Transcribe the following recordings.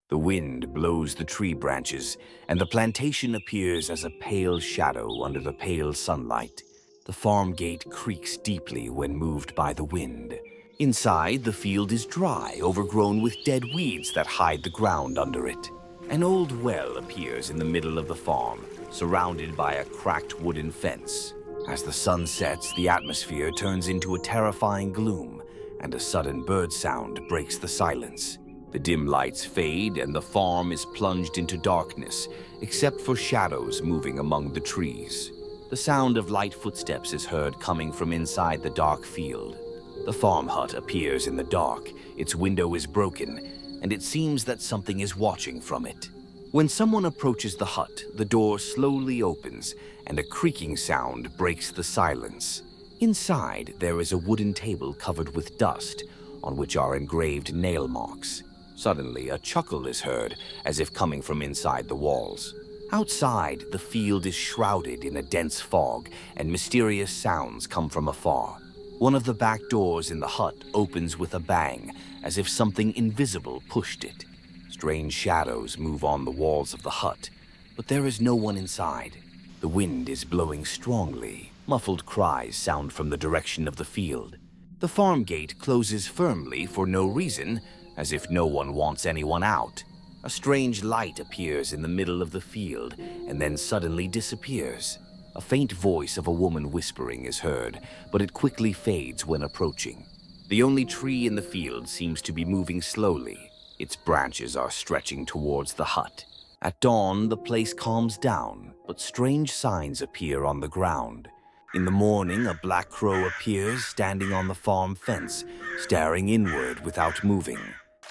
The wind blows the tree branches, and the plantation appears as a pale shadow under the pale sunlight. The farm gate creaks deeply when moved by the wind. Inside, the field is dry, overgrown with dead weeds that hide the ground under it. An old well appears in the middle of the farm, surrounded by a cracked wooden fence. As the sun sets, the atmosphere turns into a terrifying gloom, and a sudden bird sound breaks the silence. The dim lights fade, and the farm is plunged into darkness, except for shadows moving among the trees. The sound of light footsteps is heard coming from inside the dark field. The farm hut appears in the dark, its window is broken, and it seems that something is watching from it. When someone approaches the hut, the door slowly opens, and a creaking sound breaks the silence. Inside, there is a wooden table covered with dust, on which are engraved nail marks. Suddenly, a chuckle is heard, as if coming from inside the walls. Outside, the field is shrouded in a dense fog, and mysterious sounds come from afar. One of the back doors in the hut opens with a bang, as if something invisible pushed it. Strange shadows move on the walls of the hut, but there is no one inside. The wind is blowing strongly. Muffled cries sound from the direction of the field. The farm gate closes firmly for no reason, as if no one wants anyone out. A strange light appears in the middle of the field and then suddenly disappears. A faint voice of a woman whispering is heard, but it quickly fades when approaching. The only tree in the field seems to be moving slowly. Its branches are stretching towards the hut. At dawn, the place calms down, but strange signs appear on the ground. In the morning, a black crow appears standing on the farm fence, staring inward without moving.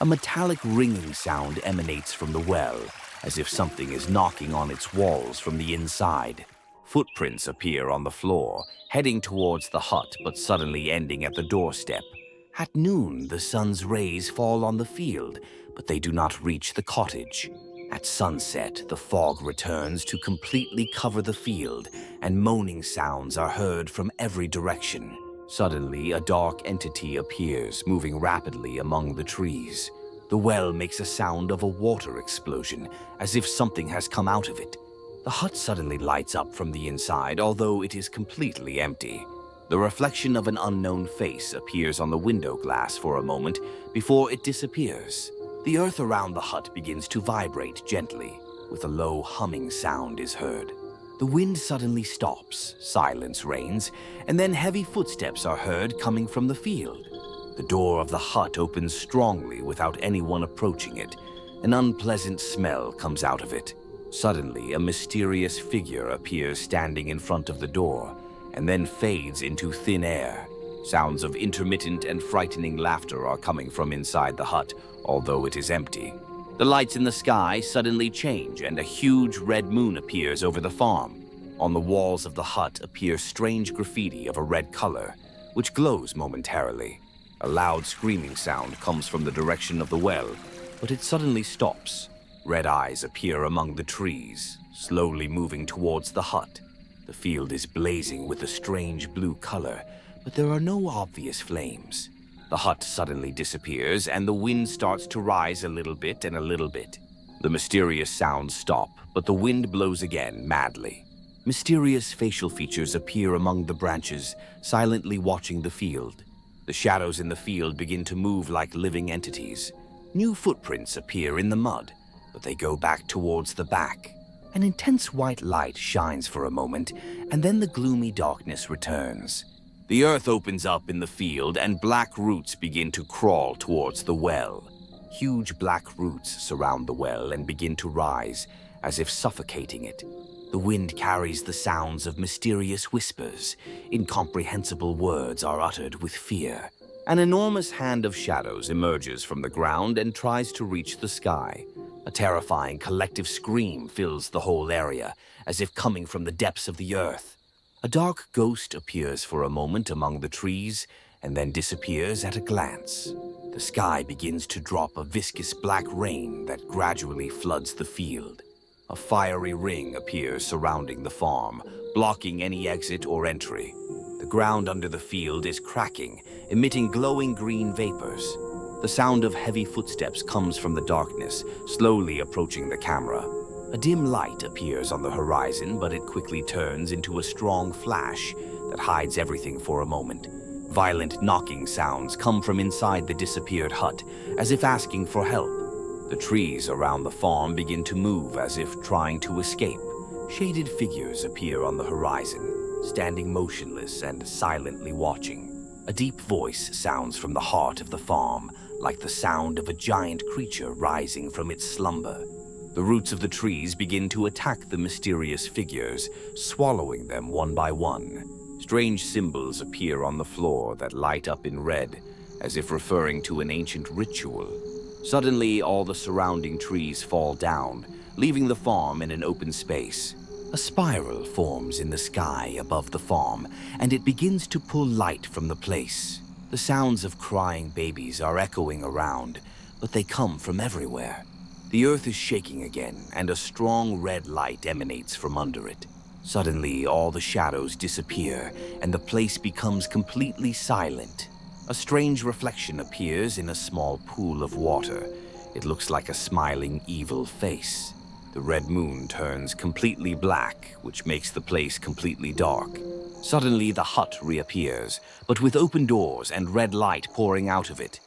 A metallic ringing sound emanates from the well, as if something is knocking on its walls from the inside. Footprints appear on the floor, heading towards the hut but suddenly ending at the doorstep. At noon, the sun's rays fall on the field, but they do not reach the cottage. At sunset, the fog returns to completely cover the field, and moaning sounds are heard from every direction. Suddenly, a dark entity appears, moving rapidly among the trees. The well makes a sound of a water explosion, as if something has come out of it. The hut suddenly lights up from the inside, although it is completely empty. The reflection of an unknown face appears on the window glass for a moment before it disappears. The earth around the hut begins to vibrate gently, with a low humming sound is heard. The wind suddenly stops, silence reigns, and then heavy footsteps are heard coming from the field. The door of the hut opens strongly without anyone approaching it. An unpleasant smell comes out of it. Suddenly, a mysterious figure appears standing in front of the door, and then fades into thin air. Sounds of intermittent and frightening laughter are coming from inside the hut, although it is empty. The lights in the sky suddenly change, and a huge red moon appears over the farm. On the walls of the hut appears strange graffiti of a red color, which glows momentarily. A loud screaming sound comes from the direction of the well, but it suddenly stops. Red eyes appear among the trees, slowly moving towards the hut. The field is blazing with a strange blue color, but there are no obvious flames. The hut suddenly disappears, and the wind starts to rise a little bit and a little bit. The mysterious sounds stop, but the wind blows again madly. Mysterious facial features appear among the branches, silently watching the field. The shadows in the field begin to move like living entities. New footprints appear in the mud, but they go back towards the back. An intense white light shines for a moment, and then the gloomy darkness returns. The earth opens up in the field, and black roots begin to crawl towards the well. Huge black roots surround the well and begin to rise, as if suffocating it. The wind carries the sounds of mysterious whispers. Incomprehensible words are uttered with fear. An enormous hand of shadows emerges from the ground and tries to reach the sky. A terrifying collective scream fills the whole area, as if coming from the depths of the earth. A dark ghost appears for a moment among the trees and then disappears at a glance. The sky begins to drop a viscous black rain that gradually floods the field. A fiery ring appears surrounding the farm, blocking any exit or entry. The ground under the field is cracking, emitting glowing green vapors. The sound of heavy footsteps comes from the darkness, slowly approaching the camera. A dim light appears on the horizon, but it quickly turns into a strong flash that hides everything for a moment. Violent knocking sounds come from inside the disappeared hut, as if asking for help. The trees around the farm begin to move as if trying to escape. Shaded figures appear on the horizon, standing motionless and silently watching. A deep voice sounds from the heart of the farm, like the sound of a giant creature rising from its slumber. The roots of the trees begin to attack the mysterious figures, swallowing them one by one. Strange symbols appear on the floor that light up in red, as if referring to an ancient ritual. Suddenly, all the surrounding trees fall down, leaving the farm in an open space. A spiral forms in the sky above the farm, and it begins to pull light from the place. The sounds of crying babies are echoing around, but they come from everywhere. The earth is shaking again, and a strong red light emanates from under it. Suddenly, all the shadows disappear, and the place becomes completely silent. A strange reflection appears in a small pool of water. It looks like a smiling, evil face. The red moon turns completely black, which makes the place completely dark. Suddenly, the hut reappears, but with open doors and red light pouring out of it.